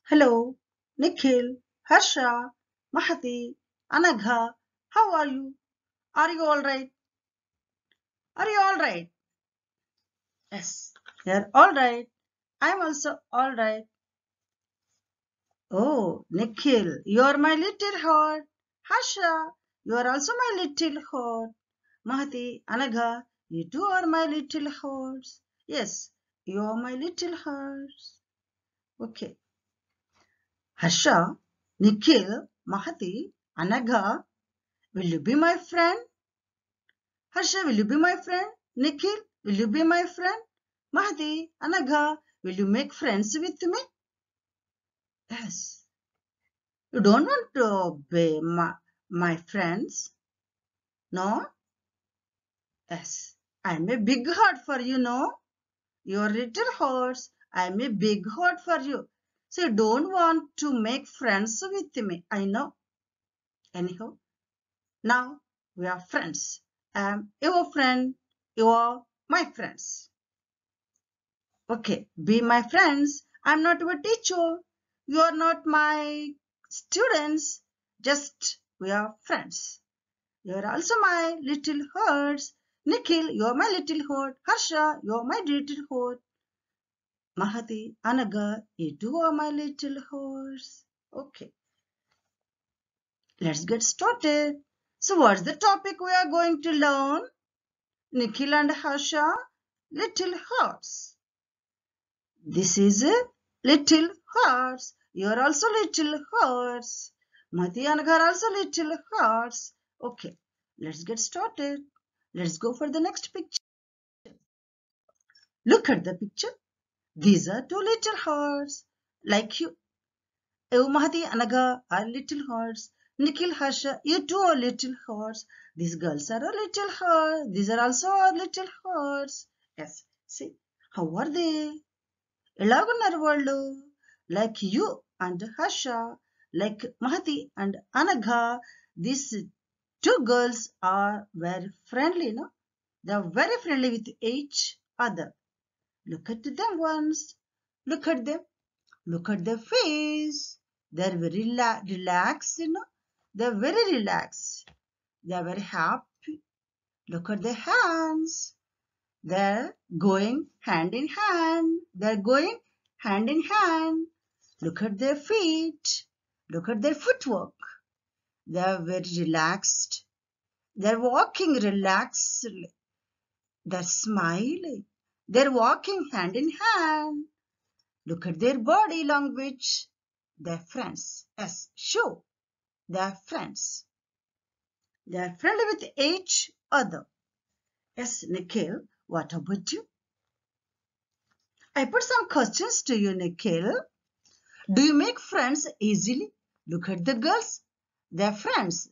Hello, Nikhil, Harsha, Mahati, Anagha, how are you? Are you all right? Are you all right? Yes, you're all right. I'm also all right. Oh, Nikhil, you're my little heart. Harsha, you are also my little heart. Mahati, Anagha, you too are my little hearts. Yes, you are my little hearts. Okay. Harsha, Nikhil, Mahati, Anagha, will you be my friend? Harsha, will you be my friend? Nikhil, will you be my friend? Mahdi, Anagha, will you make friends with me? Yes. You don't want to be my friends? No? Yes. I'm a big heart for you, no? Your little horse, I'm a big heart for you. So you don't want to make friends with me. I know. Anyhow, now we are friends. I'm your friend. You are my friends. Okay, be my friends. I'm not your teacher. You are not my students. Just we are friends. You are also my little hearts. Nikhil, you are my little heart. Harsha, you are my little heart. Mahati, Anaga, you two are my little hearts. Okay, let's get started. So what's the topic we are going to learn? Nikhil and Harsha, little hearts. This is a little hearts. You are also little hearts. Mati and Ghar also little hearts. Okay, let's get started. Let's go for the next picture. Look at the picture. These are two little hearts. Like you. You, Mahati and Agha are little hearts. Nikhil, Harsha, you two are little hearts. These girls are a little hearts. These are also our little hearts. Yes. See, how are they? ఎలాగున్నారు వాళ్ళు like you and Harsha like Mahathi and Anagha these two girls are very friendly, no? They are very friendly with each other. Look at them once. Look at them. Look at their face. They're very relaxed, you know. They're very relaxed. They're very happy. Look at their hands. They're going hand in hand. They're going hand in hand. Look at their feet. Look at their footwork. They're very relaxed. They're walking relaxedly. They're smiling. They're walking hand in hand. Look at their body language. They're friends. Yes, sure. They're friends. They're friendly with each other. Yes, Nikhil, what about you? I put some questions to you, Nikhil. Do you make friends easily? Look at the girls. They're friends.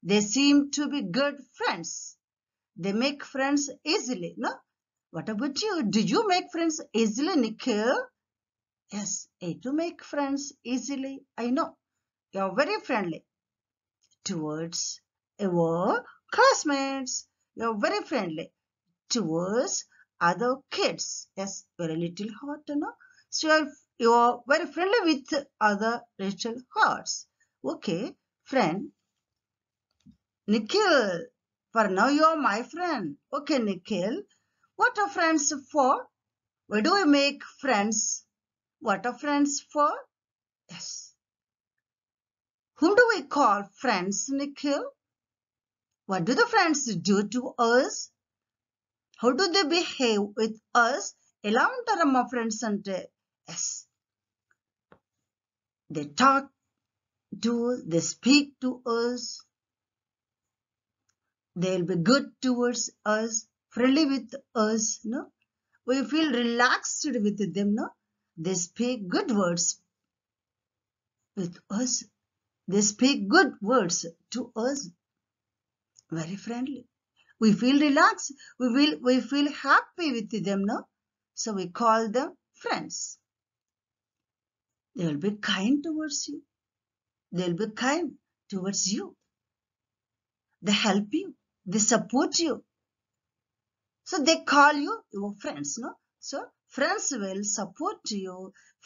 They seem to be good friends. They make friends easily, no? What about you? Do you make friends easily, Nikhil? Yes, I do make friends easily. I know. You're very friendly towards your classmates. You're very friendly towards other kids. Yes, you're a little hot, no? So you're very friendly with other little hearts. Okay, friend. Nikhil, for now you're my friend. Okay, Nikhil. What are friends for? Why do we make friends? What are friends for? Yes. Whom do we call friends, Nikhil? What do the friends do to us? How do they behave with us? ఎలా ఉంటారమ్మా friends అంటే yes they talk to, they speak to us, they'll be good towards us, friendly with us, no? We feel relaxed with them, no? They speak good words with us. They speak good words to us. Very friendly. We feel relaxed. We feel happy with them, no? So we call them friends. They will be kind towards you. They'll be kind towards you. They help you. They support you. So they call you your friends, no? So Friends will support you.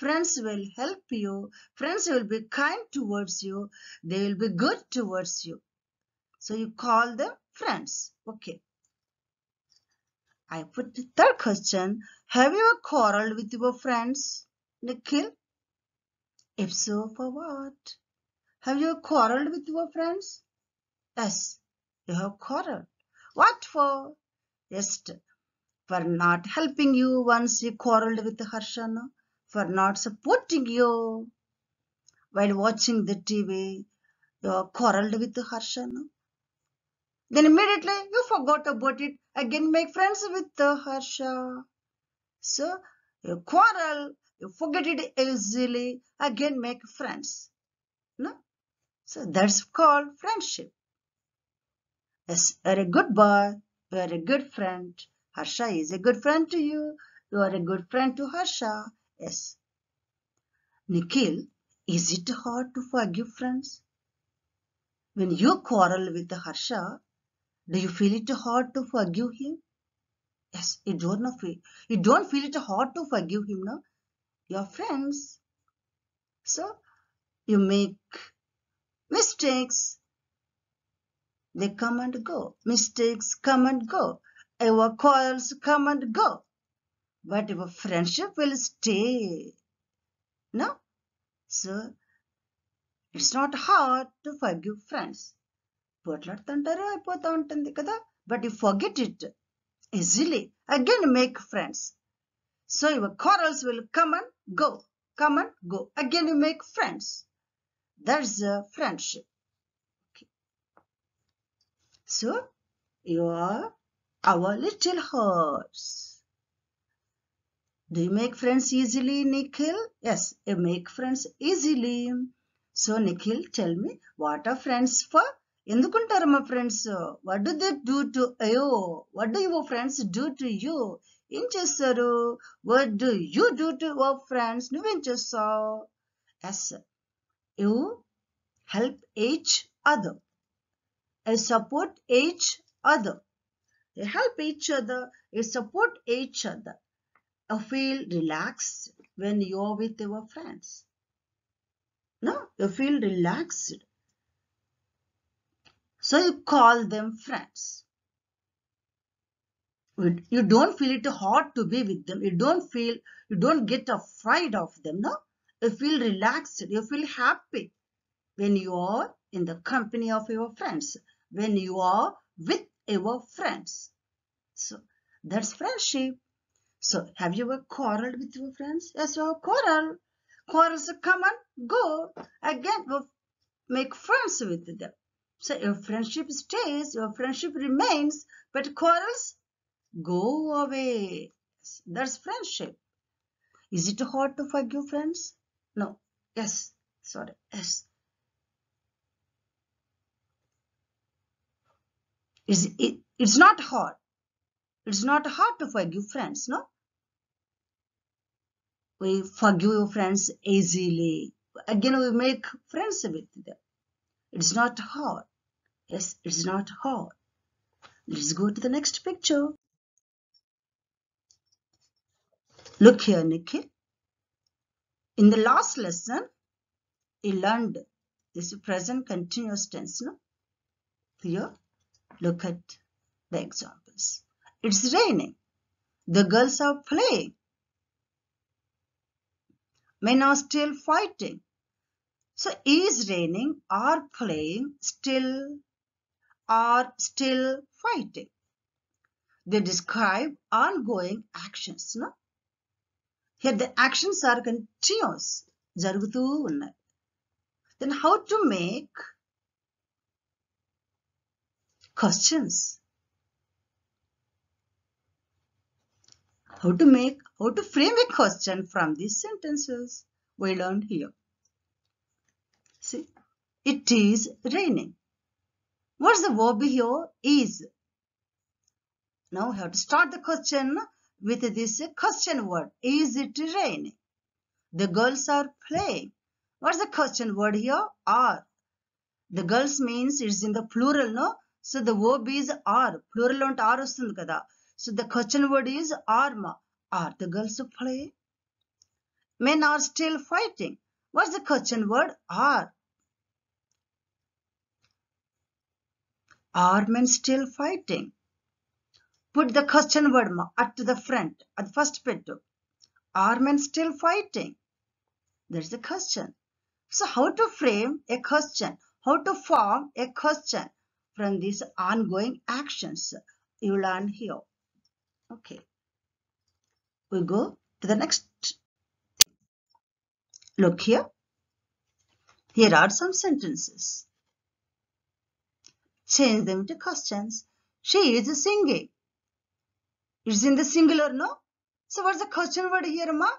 Friends will help you. Friends will be kind towards you. They will be good towards you. So you call them friends. Okay. I put the third question. Have you ever quarreled with your friends, Nikhil? If so, for what? Have you quarreled with your friends? Yes, you have quarreled. What for? Yes, for not helping you once you quarreled with Harshana, for not supporting you while watching the TV, you quarreled with Harshana. Then immediately you forgot about it. Again, make friends with Harsha. So you quarrel, you forget it easily. Again, make friends. No? So that's called friendship. Yes, you're a good boy. You are a good friend. Harsha is a good friend to you. You are a good friend to Harsha. Yes. Nikhil, is it hard to forgive friends? When you quarrel with Harsha, do you feel it hard to forgive him? Yes, you don't feel it hard to forgive him, no? You're friends. So you make mistakes. They come and go. Mistakes come and go. Our quarrels come and go. But our friendship will stay. No? So it's not hard to forgive friends. పోట్లాడుతుంటారు అయిపోతూ ఉంటుంది కదా but you forget it easily. Again make friends. So your quarrels will come and go. Come and go. Again you make friends. That's a friendship. Okay. So you are our little horse. Do you make friends easily, Nikhil? Yes, you make friends easily. So Nikhil, tell me, what are friends for? ఎందుకుంటారు మా friends? What do they do to అయ్యో what do your friends do to you? ఏం చేస్తారు? What do you do to your friends? నువ్వేం చేస్తావు? Yes, you help each other. You support each other. You help each other. You support each other. You feel relaxed when you're with your friends. No, you feel relaxed. So you call them friends. You don't feel it hard to be with them. You don't get afraid of them. No, you feel relaxed. You feel happy when you are in the company of your friends. When you are with your friends. So that's friendship. So have you ever quarreled with your friends? Yes, you have quarreled. Quarrels come and go. Again, you make friends with them. So your friendship stays, your friendship remains, but quarrels go away. That's friendship. Is it hard to forgive friends? No. Yes. Sorry. Yes. It's not hard. It's not hard to forgive friends, no? We forgive your friends easily. Again, we make friends with them. It's not hard. Yes, it's not hard. Let's go to the next picture. Look here, Nikhil. In the last lesson, you learned this present continuous tense, no? Here, look at the examples. It's raining. The girls are playing. Men are still fighting. So is raining, are playing, are still fighting. They describe ongoing actions, no? Here the actions are continuous. జరుగుతూ ఉన్నాయి. Then how to make questions? How to frame a question from these sentences we learned here. See, it is raining. What's the verb here? Is. Now we have to start the question with this question word. Is it raining? The girls are playing. What's the question word here? Are. The girls means it's in the plural, no? So the verb is are. Plural and are vastundi kada. So the question word is are ma. Are the girls playing? Men are still fighting. What's the question word? Are. Are men still fighting? Put the question word at the front, at the first bit. Are men still fighting? That's the question. So how to frame a question? How to form a question from these ongoing actions you learn here. Okay. We go to the next. Look here. Here are some sentences. Change them to questions. She is singing. It's in the singular, no? So what's the question word here, ma?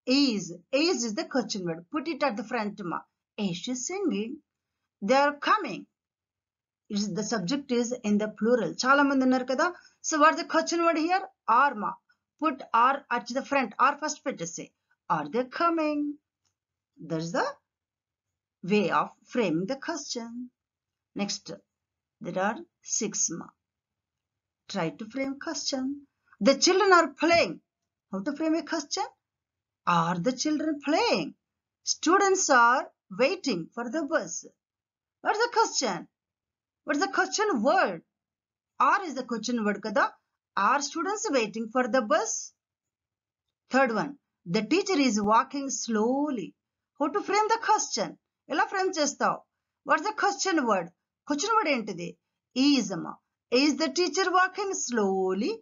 Is. Is the question word. Put it at the front, ma. Is she singing? They are coming. It's the subject is in the plural. Chala mandi unnaru kada. So what's the question word here? Are, ma. Put are at the front. Are first put to say. Are they coming? That's the way of framing the question. Next, there are 6 ma. Try to frame question. The children are playing. How to frame a question? Are the children playing? Students are waiting for the bus. What's the question? What's the question word? Are is the question word kada. Are students waiting for the bus? Third one. The teacher is walking slowly. How to frame the question? Ela frame chestav. What's the question word? Question word entidi? Is amma. Is the teacher walking slowly?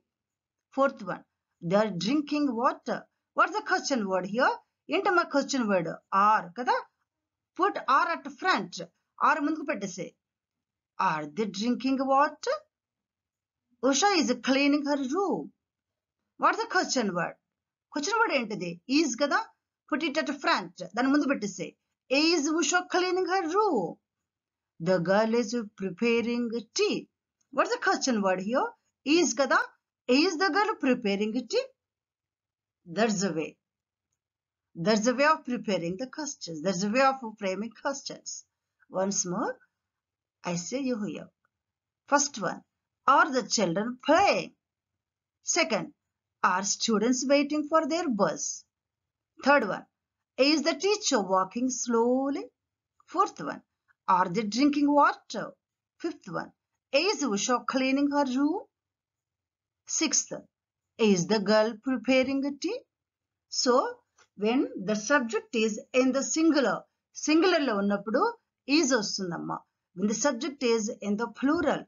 Fourth one. They are drinking water. What's the question word here? Enti ma question word? Are kada. Put are at front. Are munduku pettese. Are they drinking water? Usha is cleaning her room. What's the question word? Question word entidi? Is kada. Put it at front. Then mundu pettese. Is Usha cleaning her room? The girl is preparing tea. What's the question word here? Is kada. Is the girl preparing tea? That's the way. That's the way of preparing the questions. That's the way of framing questions. Once more, I say you here. First one, are the children playing? Second, are students waiting for their bus? Third one, is the teacher walking slowly? Fourth one, are they drinking water? Fifth one, is Usha cleaning her room? Sixth, is the girl preparing a tea? So, when the subject is in the singular lo ఉన్నప్పుడు is వస్తుందమ్మా. When the subject is in the plural,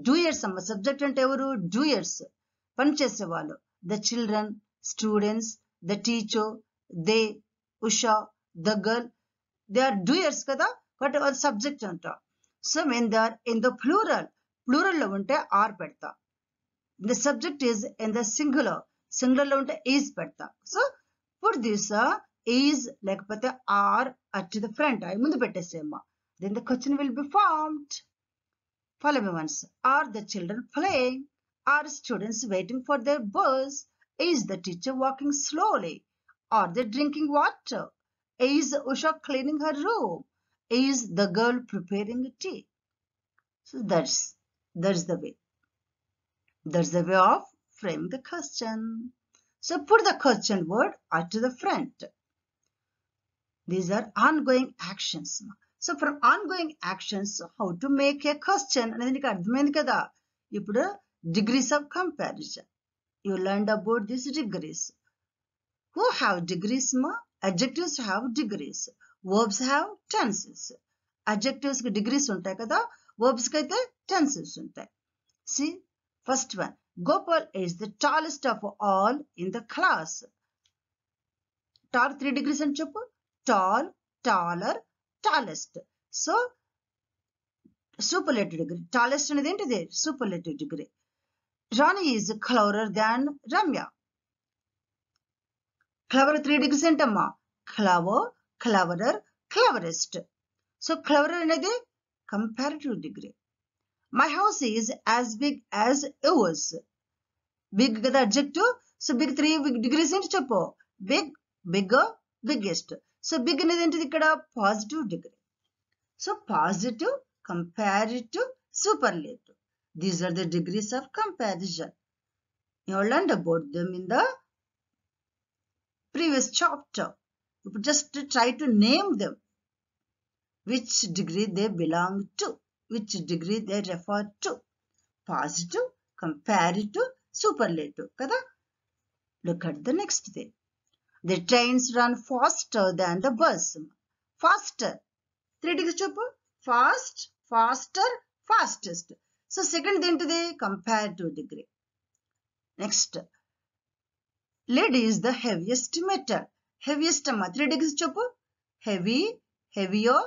doers అమ్మ. Subject అంటే ఎవరు? Doers. పని చేసేవాళ్ళు. The children, students, the teacher, they, Usha, the girl. They are doers కదా. But subject అంట. So, when they are in the plural లో ఉంటే are పెడతా. The subject is in the singular లో ఉంటే is పెడతా. So, put this is లేకపోతే are at the front. అవి ముందు పెట్టేసేమ్మా. Then the question will be formed. Follow me once. Are the children playing? Are students waiting for their bus? Is the teacher walking slowly? Are they drinking water? Is Usha cleaning her room? Is the girl preparing tea? So that's the way. That's the way of framing the question. So put the question word at the front. These are ongoing actions. So for ongoing actions, how to make a question అనేది నీకు అర్థమైంది కదా. ఇప్పుడు degrees of comparison. You learned about these degrees. Who have degrees ma? Adjectives have degrees. Verbs have tenses. Adjectives కి degrees ఉంటాయి కదా. Verbs కి అయితే tenses ఉంటాయి. See, first one. Gopal is the tallest of all in the class. Tall 3 degrees అని చెప్పు. Tall, taller, tallest. So, superlative degree. Tallest అనేది ఏంటిది? Superlative degree. Rani is cleverer than Ramya. Clever 3 degrees ఏంటమ్మా? Clever, cleverer, cleverest. So, cleverer అనేది comparative degree. My house is as big as yours. Big కదా adjective. So, big 3 degrees ఏంటి చెప్పు? Big, bigger, biggest. So, big అనేది ఏంటిది ఇక్కడ? Positive degree. So, positive, comparative, superlative. These are the degrees of comparison. You learned about them in the previous chapter. Just try to name them, which degree they belong to, which degree they refer to. Positive, comparative, superlative. Kada? Look at the next thing. The trains run faster than the bus. Faster. 3 degrees choppu. Fast, faster, fastest. So second ఏంటిది comparative degree. Next. Lead is the heaviest metal. Heaviest అమ్మా 3 degrees చెప్పు. Heavy, heavier,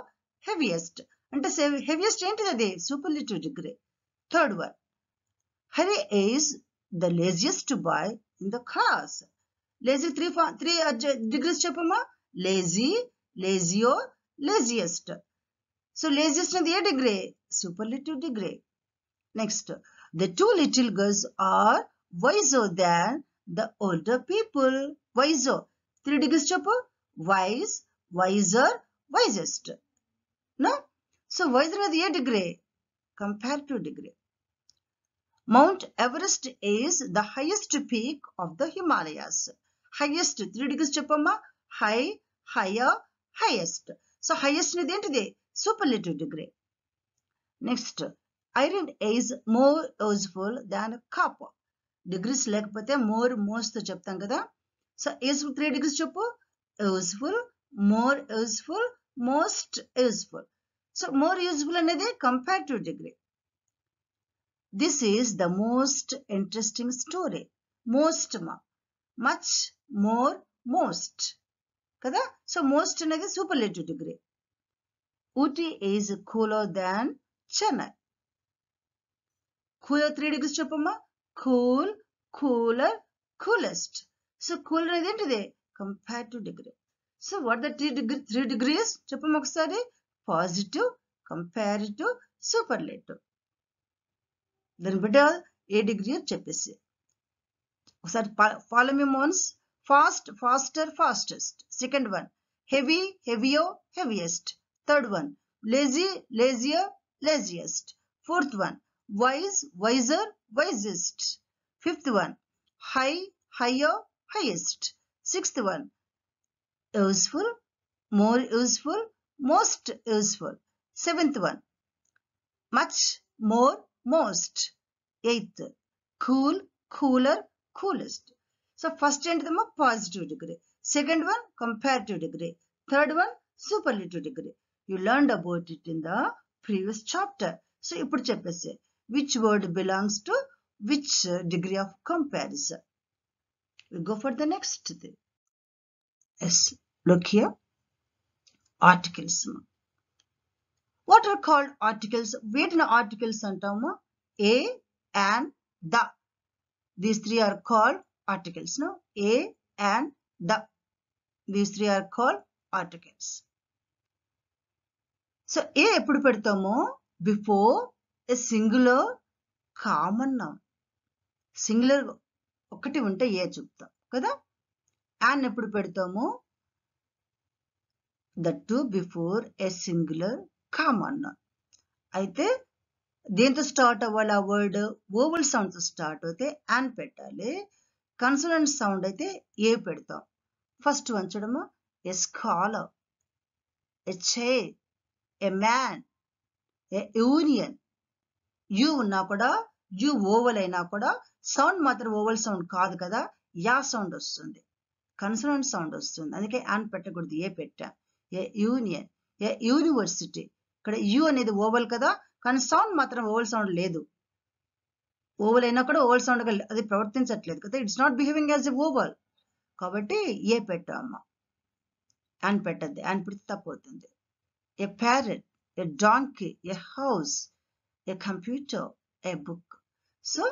heaviest. అంటే heaviest ఏంటిది అది superlative degree. Third one. Harry is the laziest boy in the class. Lazy 3 degrees చెప్పమ్మా. Lazy, lazier, laziest. So laziest అనేది ఏ degree? Superlative degree. Next. The two little girls are wiser than the older people. Wiser. 3 degrees చెప్పు. Wise, wiser, wisest. No? So wiser అనేది ఏ degree? Comparative degree. Mount Everest is the highest peak of the Himalayas. Highest 3 degrees చెప్పమ్మా. High, higher, highest. So highest అనేది ఏంటిది? Superlative degree. Next. Iron is more useful than copper. Degrees లేకపోతే more most చెప్తాం కదా. So useful 3 degrees చెప్పు. Useful, more useful, most useful. So more useful అనేది comparative degree. This is the most interesting story. Most much, more, most. కదా. So most అనేది superlative degree. Ooty is cooler than Chennai. Cooler 3 degrees చెప్పమ్మా. Cool, cooler, coolest. So cooler అనేది ఏంటిది? Comparative degree. So what the 3 degrees? చెప్పమ్మా ఒకసారి. Positive, comparative, superlative. దాన్ని బట్టి ఏ degree చెప్పేసి ఒకసారి follow me once. Fast, faster, fastest. Second one. Heavy, heavier, heaviest. Third one. Lazy, lazier, laziest. Fourth one. Wise, wiser, wisest. Fifth one. High, higher, highest. Sixth one. Useful, more useful, most useful. Seventh one. Much, more, most. Eighth. Cool, cooler, coolest. So first ఏంటిదమ్మా positive degree. Second one comparative degree. Third one superlative degree. You learned about it in the previous chapter. So ఇప్పుడు చెప్పేసి which word belongs to which degree of comparison. We go for the next thing. Yes, look here. Articles. What are called articles? వీటిని articles అంటాము. A and the. These three are called articles. No? A and the. These three are called articles. So A ఎప్పుడు పెడతాము? Before a singular common noun. Singular ఒకటి ఉంటే ఏ చెప్తాం కదా. And ఎప్పుడు పెడతాము? That too before a singular common noun. అయితే దేంతో స్టార్ట్ అవ్వాలి ఆ వర్డ్? ఓవల్ సౌండ్ తో స్టార్ట్ అయితే and పెట్టాలి. కన్సోనెంట్ సౌండ్ అయితే ఏ పెడతాం. ఫస్ట్ వన్ చూడమ్మా. A scholar, a chair, a man, a union. You ఉన్నా కూడా యూ ఓవల్ అయినా కూడా సౌండ్ మాత్రం ఓవల్ సౌండ్ కాదు కదా. యా సౌండ్ వస్తుంది. కన్సోనెంట్ సౌండ్ వస్తుంది. అందుకే and పెట్టకూడదు, ఏ పెట్టా. A union, A university. ఇక్కడ యూ అనేది ఓవల్ కదా, కానీ సౌండ్ మాత్రం ఓవల్ సౌండ్ లేదు. ఓవల్ అయినా కూడా ఓవల్ సౌండ్ అది ప్రవర్తించట్లేదు కదా. It's not behaving as a vowel. కాబట్టి ఏ పెట్టామ్మా. and పెట్టద్ది. and పెడితే తప్పవుతుంది. A parrot, a donkey, a house, a computer, a book. So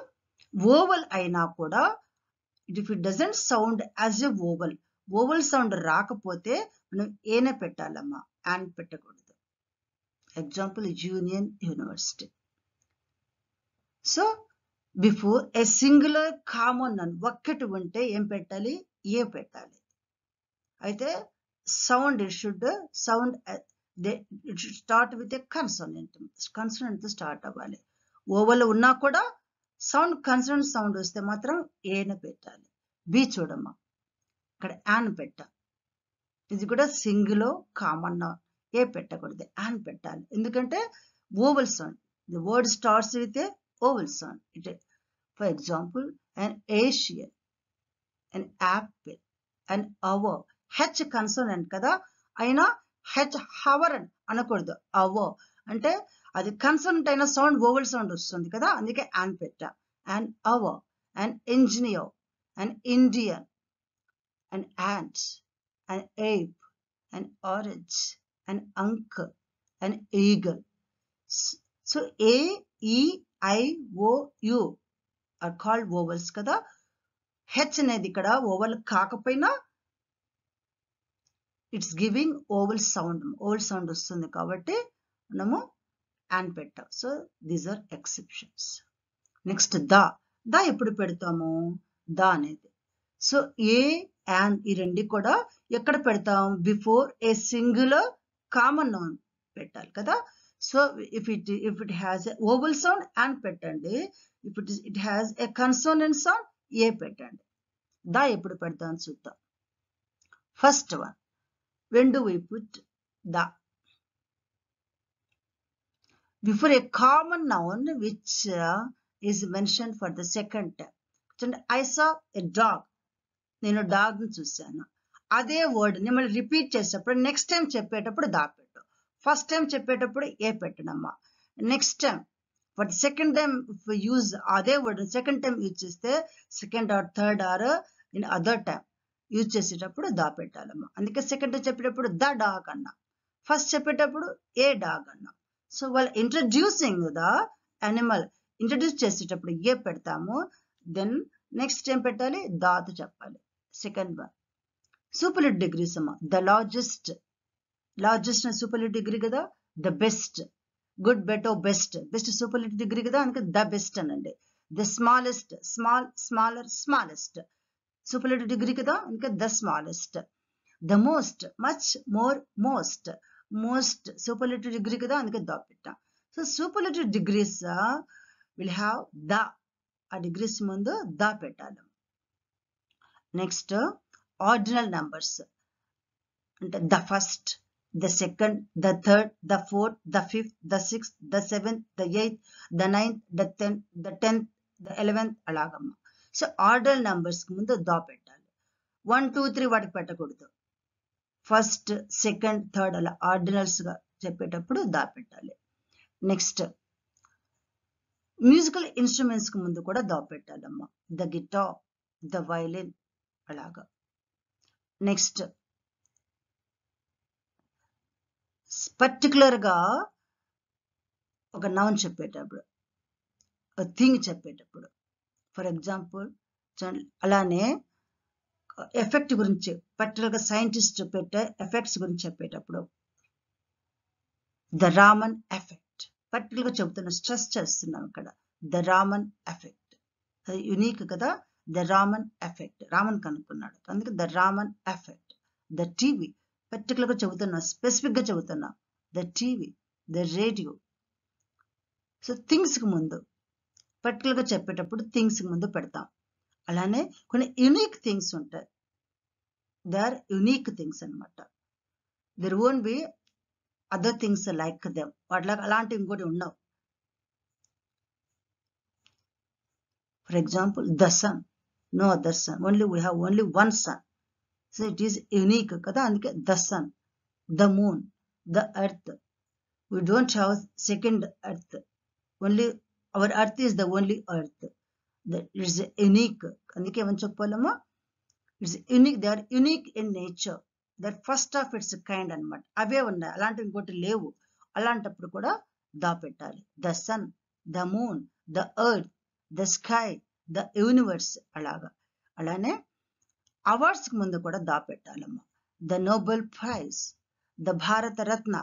vowel అయినా కూడా if it doesn't sound as a vowel, vowel sound రాకపోతే మనం ఏనే పెట్టాలమ్మా, and పెట్టకూడదు. Example union university. So before a singular common noun ఒక్కటి ఉంటే ఏం పెట్టాలి? ఏ పెట్టాలి. అయితే sound should sound it should start with a consonant. Consonant తో స్టార్ట్ అవ్వాలి. ఓవల్ ఉన్నా కూడా సౌండ్ కన్సోనెంట్ సౌండ్ వస్తే మాత్రం ఏన పెట్టాలి. బి చూడమ్మా. ఇక్కడ యాన్ పెట్టా. ఇది కూడా సింగిల్ కామన్ నౌన్. ఏ పెట్టకూడదు, యాన్ పెట్టాలి. ఎందుకంటే vowel sound. The word starts with a vowel sound. It for example an Asian, an apple, an hour. H consonant కదా, అయినా హెచ్ హవర్ అనకూడదు. అవర్ అంటే అది కన్సోనెంట్ అయిన సౌండ్ ఓవల్ సౌండ్ వస్తుంది కదా, అందుకే యాన్ పెట్టా. an hour, an engineer, an Indian, an ant, an ape, an orange, an uncle, an eagle. So A, E, I, O, U are called vowels కదా. H అనేది ఇక్కడ oval కాకపోయినా it's giving vowel sound వస్తుంది కాబట్టి మనము an పెట్టాం. So these are exceptions. Next the ఎప్పుడు పెడతాము, ద అనేది. సో ఏ యాన్ ఈ రెండు కూడా ఎక్కడ పెడతాం, before a singular common noun పెట్టాలి కదా. So if it has a vowel sound an పెట్టండి, if it has a consonant sound a పెట్టండి. ద ఎప్పుడు పెడతాం చూద్దాం. First one, when do we put the before a common noun which is mentioned for the second time? I saw a dog. నేను dog ని చూశాను. అదే word నేను repeat చేసేటప్పుడు నెక్స్ట్ టైం చెప్పేటప్పుడు దా పెట్టు, ఫస్ట్ టైం చెప్పేటప్పుడు ఏ పెట్టనమ్మా. Next time for second time use అదే వర్డ్ సెకండ్ టైం యూజ్ చేస్తే second or third or in other time use చేసేటప్పుడు దా పెట్టాలమ్మా. అందుకే సెకండ్ టైం చెప్పేటప్పుడు ద డాగ్ అన్నా, ఫస్ట్ చెప్పేటప్పుడు ఏ డాగ్ అన్నా. సో వాళ్ళు ఇంట్రడ్యూసింగ్ ద యానిమల్ ఇంట్రడ్యూస్ చేసేటప్పుడు ఏ పెడతాము, దెన్ నెక్స్ట్ ఏం పెట్టాలి, దాతో చెప్పాలి. సెకండ్ వన్ సూపర్లేటివ్ డిగ్రీస్ అమ్మా. ద లార్జెస్ట్ సూపర్లేటివ్ డిగ్రీ కదా. The best, good, better, best superlative degree కదా, అందుకే ద బెస్ట్ అనండి. The smallest, smaller, smallest superlative degree కదా, అందుకే the smallest. The most, much, more, most superlative degree కదా, అందుకే the పెట్టా. So superlative degrees will have the, ఆ degrees ముందు ద పెట్టాలి. నెక్స్ట్ ఆర్డినల్ నంబర్స్ అంటే the first, the second, the third, the fourth, the fifth, the sixth, the seventh, the eighth, the ninth, the tenth, the 11th అలాగమ్మ. So order numbers ముందు దా పెట్టాలి. 1, 2, 3 వాటికి పెట్టకూడదు. First, second, third అలా ordinals గా చెప్పేటప్పుడు దా పెట్టాలి. నెక్స్ట్ మ్యూజికల్ ఇన్స్ట్రుమెంట్స్ కు ముందు కూడా దా పెట్టాలమ్మా. ద గిటార్, ద వైలిన్ అలాగా. నెక్స్ట్ పర్టికులర్ గా ఒక నౌన్ చెప్పేటప్పుడు, థింగ్ చెప్పేటప్పుడు, ఫర్ ఎగ్జాంపుల్ అలానే ఎఫెక్ట్ గురించి పర్టికులర్ గా సైంటిస్ట్ పెట్టే ఎఫెక్ట్స్ గురించి చెప్పేటప్పుడు ద రామన్ ఎఫెక్ట్ పర్టికులర్ గా చెబుతున్నా, స్ట్రెస్ చేస్తున్నాం ఇక్కడ. ద రామన్ ఎఫెక్ట్ అది యునిక్ కదా. ద రామన్ ఎఫెక్ట్, రామన్ కనుక్కున్నాడు అందుకే the Raman effect. The TV particular గా చెబుతున్నా, స్పెసిఫిక్ గా చెబుతున్నా. The TV, the radio. So things కి ముందు పర్టికులర్ గా చెప్పేటప్పుడు థింగ్స్ కి ముందు పెడతాం. అలానే కొన్ని యునిక్ థింగ్స్ ఉంటాయి. దే ఆర్ యునిక్ థింగ్స్ అనమాట. There won't be other things like them. వాటిలాగా అలాంటివి ఇంకోటి ఉండవు. For example the sun, no other sun, we have only one sun. So it is unique కదా, అందుకే the sun. The moon, the earth, we don't have second earth, only our earth is the only earth. It's unique, అందుకే ఏమని చెప్పాలమ్మా, it's unique. They are unique in nature. That first of its kind అనమాట. అవే ఉన్నాయి, అలాంటివి ఇంకోటి లేవు. అలాంటప్పుడు కూడా దా పెట్టాలి. The sun, the moon, the earth, the sky, the universe అలాగా. అలానే అవార్డ్స్ కి ముందు కూడా దా పెట్టాలమ్మా. The Nobel prize, the Bharat Ratna,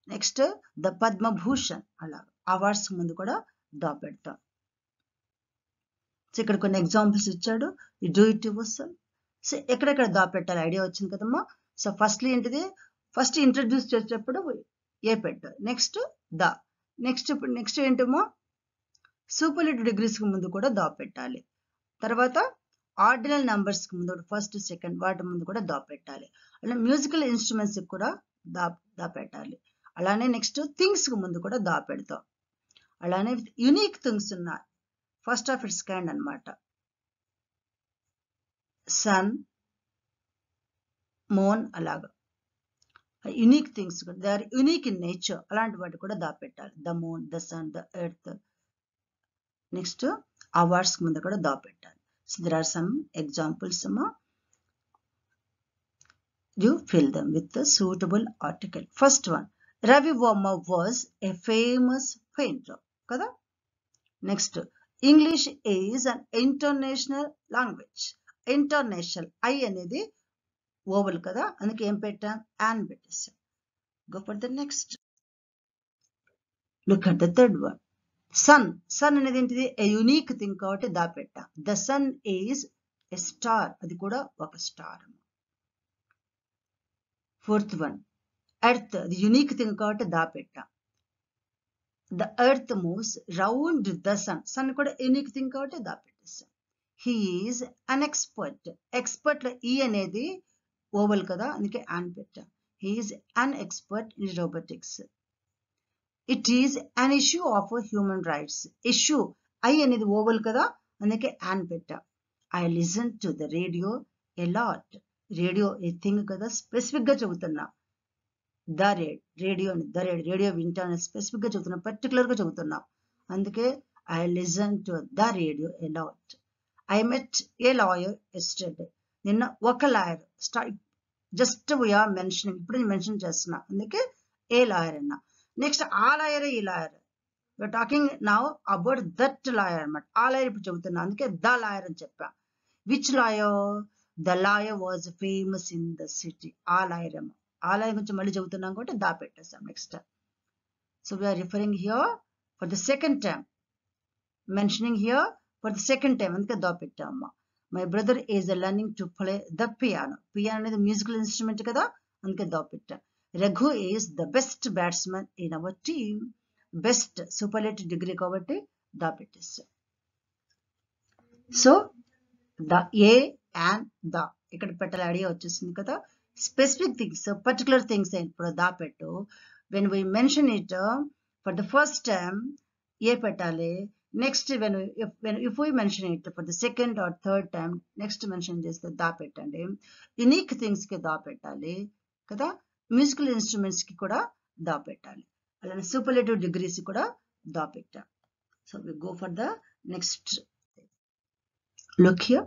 next the Padma Bhushan అలాగా. అవార్డ్స్ ముందు కూడా దా పెడతాం. సో ఇక్కడ కొన్ని ఎగ్జాంపుల్స్ ఇచ్చాడు. You do it yourself. So ఎక్కడెక్కడ దా పెట్టాలి ఐడియా వచ్చింది కదమ్మా. సో ఫస్ట్లీ ఏంటిది, ఫస్ట్ ఇంట్రడ్యూస్ చేసేటప్పుడు ఏ పెట్టాలి, నెక్స్ట్ దా. నెక్స్ట్ ఏంటమ్మా, సూపర్లేటివ్ డిగ్రీస్ కి ముందు కూడా దా పెట్టాలి. తర్వాత ఆర్డినల్ నంబర్స్ కి ముందు ఫస్ట్ సెకండ్ వాటి ముందు కూడా దా పెట్టాలి. అలా మ్యూజికల్ ఇన్స్ట్రుమెంట్స్ కి కూడా దా పెట్టాలి. అలానే నెక్స్ట్ థింగ్స్ కి ముందు కూడా దా పెడతాం. అలానే యునిక్ థింగ్స్ ఉన్నాయి, ఫస్ట్ ఆఫ్ ఇట్స్ కైండ్ అన్నమాట. సన్, మూన్, అలాగా unique things, they are unique in nature, అలాంటి వాటి కూడా దాపెట్టాలి. The moon, the sun, the earth. Next awards ముందు కూడా దాపెట్టాలి. So there are some examples అమ్మా. You fill them with the suitable article. First one, Ravi Verma was a famous painter. Kada? Next, English is an international language. International, I అనేది oval కదా, అందుకే ఏం పెట్టాం, and పెట్టేసాం. Go for the next. Look at the third one. Sun. Sun అనేది ఏంటిది, a unique thing కాబట్టి the పెట్టాం. The sun is a star. అది కూడా ఒక స్టార్. Fourth one, ఎర్త్, అది యునిక్ థింగ్ కాబట్టి దా పెట్టాం. The earth moves round the sun. Sun కూడా యునిక్ థింగ్ కాబట్టి దా పెట్టేసాం. He is an expert. Expert లో ఈ అనేది ఓవల్ కదా, అందుకే అన్ పెట్టాం. He is an expert in robotics. It is an issue of human rights. Issue, I అనేది ఓవల్ కదా, అందుకే అన్ పెట్టాం. I listen to the radio a lot. Radio a thing కదా, స్పెసిఫిక్ గా చెబుతున్నా. ద రేడియో వింటాను, specific గా చెబుతున్నా, పర్టికులర్ గా చెబుతున్నా, అందుకే I listen to the radio a lot. I met A lawyer yesterday. నిన్న ఒక లాయర్, జస్ట్ వీఆర్ మెన్షనింగ్, ఇప్పుడు నేను మెన్షన్ చేస్తున్నా, అందుకే ఏ లాయర్ అన్నా. నెక్స్ట్ ఆ లాయర్ ఈ lawyer, you're talking now about that lawyer అనమాట. ఆ లాయర్ ఇప్పుడు చెబుతున్నా, అందుకే ద లాయర్ అని చెప్పా. Which lawyer? The lawyer was famous in the city. ఆ లాయర్ అమ్మ, ఆ లాయర్ గురించి మళ్ళీ చెబుతున్నాం కాబట్టి దా పెట్టేస్తాం next. So we are referring here for the second time, mentioning here for the second time, అందుకే దా పెట్టామమ్మా. My brother is learning to play the piano. Piano అనేది మ్యూజికల్ ఇన్స్ట్రుమెంట్ కదా, అందుకే దా పెట్టా. Raghu is the best batsmen in our team. Best superlative degree కాబట్టి the పెట్టేస్తాం. So the A and the ఇక్కడ పెట్టాలి, ఐడియా వచ్చేసింది కదా. స్పెసిఫిక్ థింగ్స్, పర్టికులర్ థింగ్స్ ఇప్పుడు దా పెట్టు. When we mention it for the first time a పెట్టాలి. Next if we mention it for the second or third time, next mention చేస్తే the పెట్టండి. Unique things కి దా పెట్టాలి కదా, మ్యూజికల్ ఇన్స్ట్రుమెంట్స్ కి కూడా దా పెట్టాలి, అలానే సూపర్లేటివ్ డిగ్రీస్ కూడా దా పెట్టాం. So we go for the next. Look here.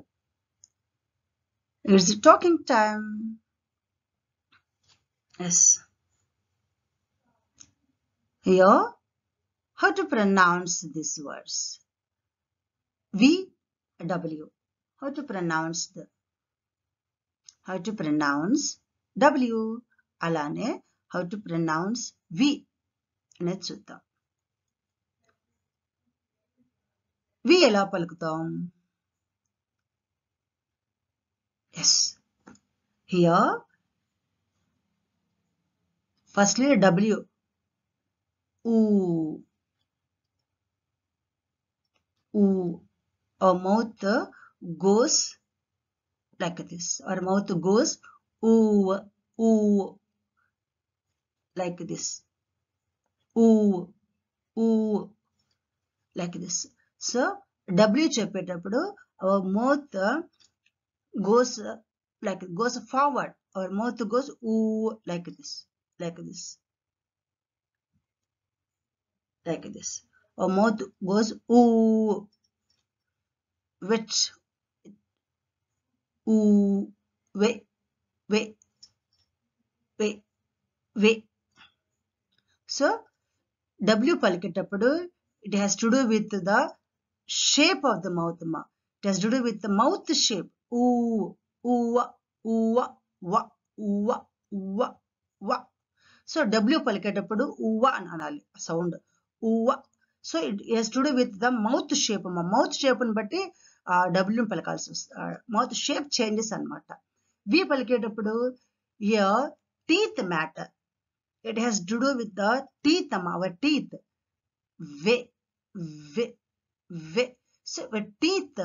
It's talking time. Yes. Here, how to pronounce these words? V, W. How to pronounce W. Alane, how to pronounce V. అనేది చూద్దాం. V ఎలా పలుకుతాం? Yes. Here, firstly W. Ooh. Ooh. Our mouth goes like this. Our mouth goes ooh, ooh, like this. Ooh, ooh, like this. So W చెప్పేటప్పుడు our mouth goes goes forward. Our mouth goes ooh, like this, like this, like this. Our mouth goes ooh, which ooh, way, way, way, way. So W పలికేటప్పుడు it has to do with the shape of the mouth. It has to do with the mouth shape. Ooh, ooh, ooh, wa, ooh, ooh, wa. So W పలికేటప్పుడు ఉవ్వ అని అనాలి sound, ఉవ్వ. So it has to do with the mouth shape. Mouth shape ని బట్టి డబ్ల్యూని పలకాల్సి వస్తుంది, mouth shape changes అనమాట. వి పలికేటప్పుడు here teeth matter. It has to do with the teeth our teeth. Way, way, way. So teeth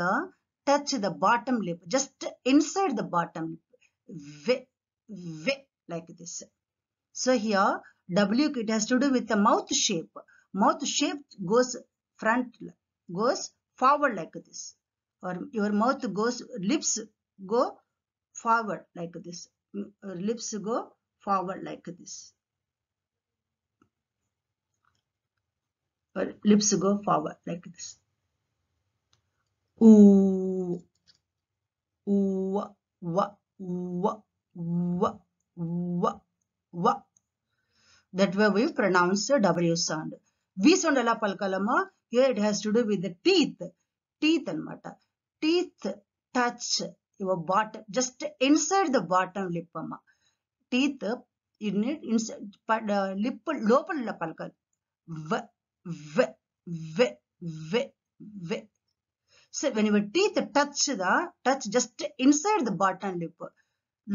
touch the bottom lip, just inside the bottom lip, like this. So here W, it has to do with the mouth shape. Mouth shape goes forward like this, or your mouth goes, lips go forward like this. Lips go forward like this. Or lips go forward like this. Ooh, ooh, wa, wa, wa, wa, wa. That way we pronounce the W sound. V sound ela palkalama. Here it has to do with the teeth. Teeth anamata. Teeth touch your bottom, just inside the bottom lip amma. Teeth you need inside lip lopala palkal. V, v, v, v, v. So when your teeth touch just inside the bottom lip,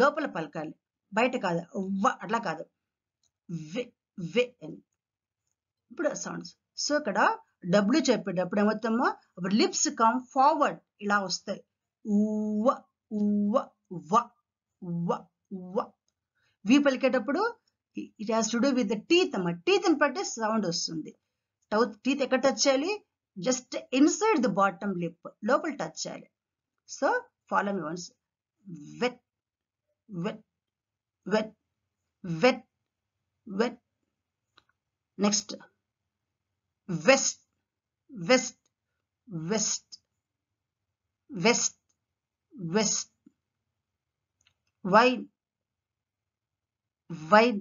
lopala palkal. Baita kada, atla kada. V అని ఇప్పుడు sounds. So ఇక్కడ W చెప్పేటప్పుడు ఏమవుతామో అప్పుడు lips come forward ఇలా వస్తాయి. ఉవ్వ ఉవ్వ వ వ వ. వి పలికేటప్పుడు it has to do with the teeth అమ్మ. టీత్ ని బట్టి సౌండ్ వస్తుంది. టీత్ ఎక్కడ టచ్ చేయాలి? Just inside the bottom lip, లోపల టచ్ చేయాలి. So follow me once. Wet wet wet wet wet. Next, west, west, west, west, west. Wine, wine,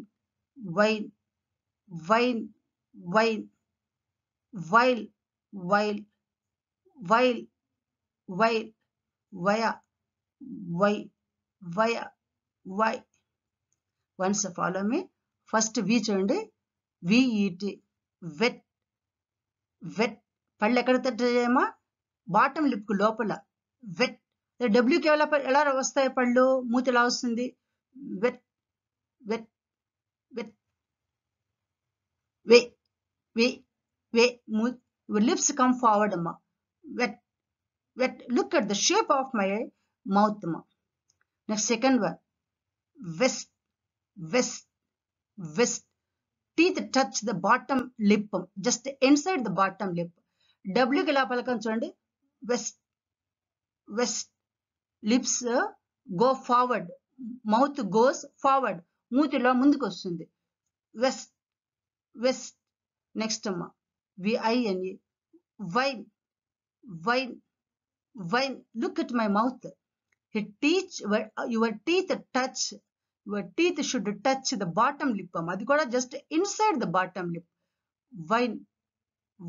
wine, wine, wine. While, while, while, while, via, why, via, why. Once follow me. First V చూడండి. VET, wet wet. పళ్ళు ఎక్కడ తట్టేమా? Bottom lip కు లోపల. Wet. డబ్ల్యూకి ఎలా వస్తాయి పళ్ళు? మూతి ఎలా వస్తుంది? Wet wet wet. Way way way. Lips come forward అమ్మా. Wet wet. Look at the shape of my mouth అమ్మా. Next second one. West west west. Teeth touch the bottom lip, just inside the bottom lip. W కి ఎలా పలకం చూడండి. West west. Lips go forward, mouth goes forward, మూతిలో ముందుకు వస్తుంది. West west. Next అమ్మ VINE, vine vine vine. Look at my mouth. Your teeth touch. Your teeth should touch the bottom lip. అది కూడా just inside the bottom lip. Wine,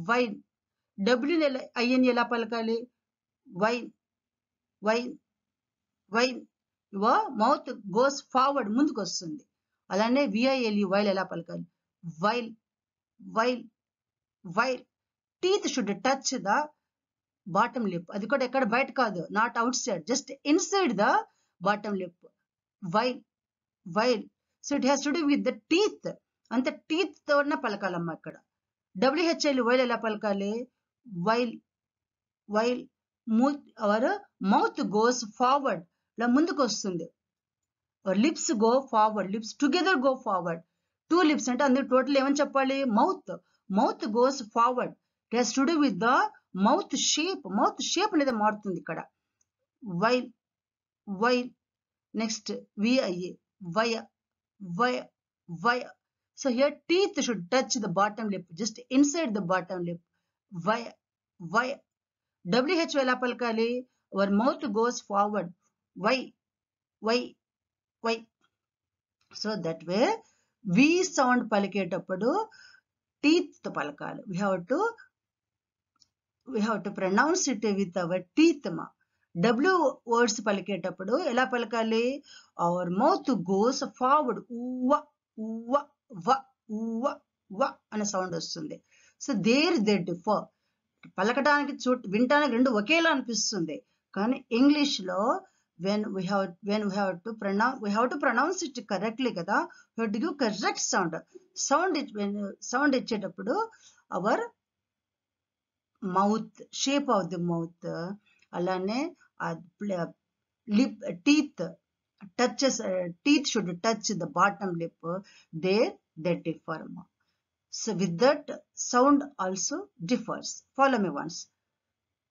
wine. WIN ఎలా పలకాలి? Wine, wine, wine. Your mouth goes forward, ముందుకు వస్తుంది. అలానే VILE, while ఎలా పలకాలి? While, while, while. Teeth should touch the bottom lip. అది కూడా ఎక్కడ బయట కాదు, not outside, just inside the bottom lip. While, while. So it has to do with the teeth. అంత టీత్ తోనే పలకాలమ్మా ఇక్కడ. WHILE, వైల్ ఎలా పలకాలి? While while. Hour mouth goes forward, ఇలా ముందుకు వస్తుంది. Lips go forward, lips together go forward. Two lips అంటే అందులో టోటల్ ఏమని చెప్పాలి? Mouth. Mouth goes forward. It has to do with the mouth shape. Mouth shape అనేది మారుతుంది ఇక్కడ. While while. Next VIA, via, via, via. So here teeth should touch the bottom lip, just inside the bottom lip. Via, via. WH ఎలా పలకాలి? Our mouth goes forward. Why, why, why. So that way V sound పలికేటప్పుడు teeth తో పలకాలి. We have to pronounce it with our teeth ma. W words పలికేటప్పుడు ఎలా పలకాలి? Our mouth goes forward. ఉవ్వ ఉవ్వ వ ఉవ్వ వ అనే సౌండ్ వస్తుంది. So there they differ. పలకడానికి వినటానికి రెండు ఒకేలా అనిపిస్తుంది, కానీ ఇంగ్లీష్ లో when we have to pronounce it correctly కదా, we have to give correct sound ఇచ్చేటప్పుడు our mouth, shape of the mouth, అలానే lip teeth teeth should touch the bottom lip. There they differ. So with that, sound also differs. Follow me once.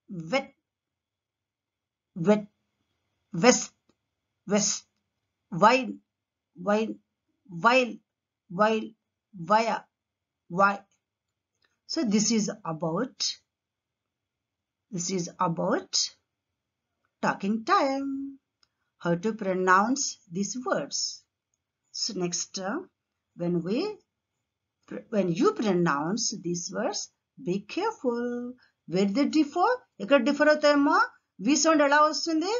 Wet, wet, west, west, wine, wine, while, via, why. So this is about talking time. How to pronounce these words. So next, when you pronounce these words, be careful. Where they differ? Ekkada differ avutayamma? V sound ela vastundi?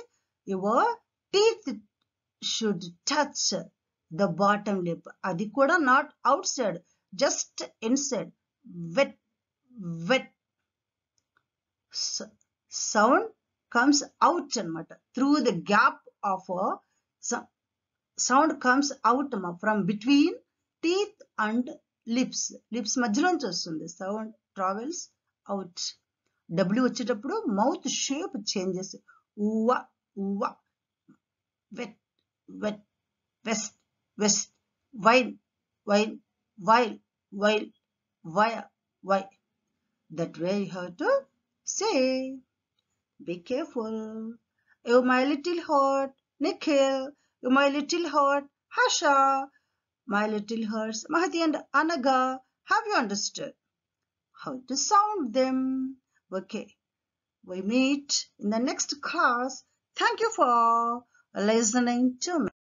Your teeth should touch the bottom lip. Adi kuda not outside, just inside. Wet, wet. Sound comes out anamata through the gap of sound comes out from between teeth and lips. Lips మధ్యలోంచి వస్తుంది. Sound travels out. W వచ్చేటప్పుడు mouth shape changes. ఉవ్వ ఉవ్వ, wet wet, west west, vine vine, while while, వయ why. That way you have to say. Be careful. Oh, my little heart, Nikhil. Oh, my little heart, Hasha. My little hearts, Mahati and Anaga. Have you understood how to sound them? Okay. We meet in the next class. Thank you for listening to me.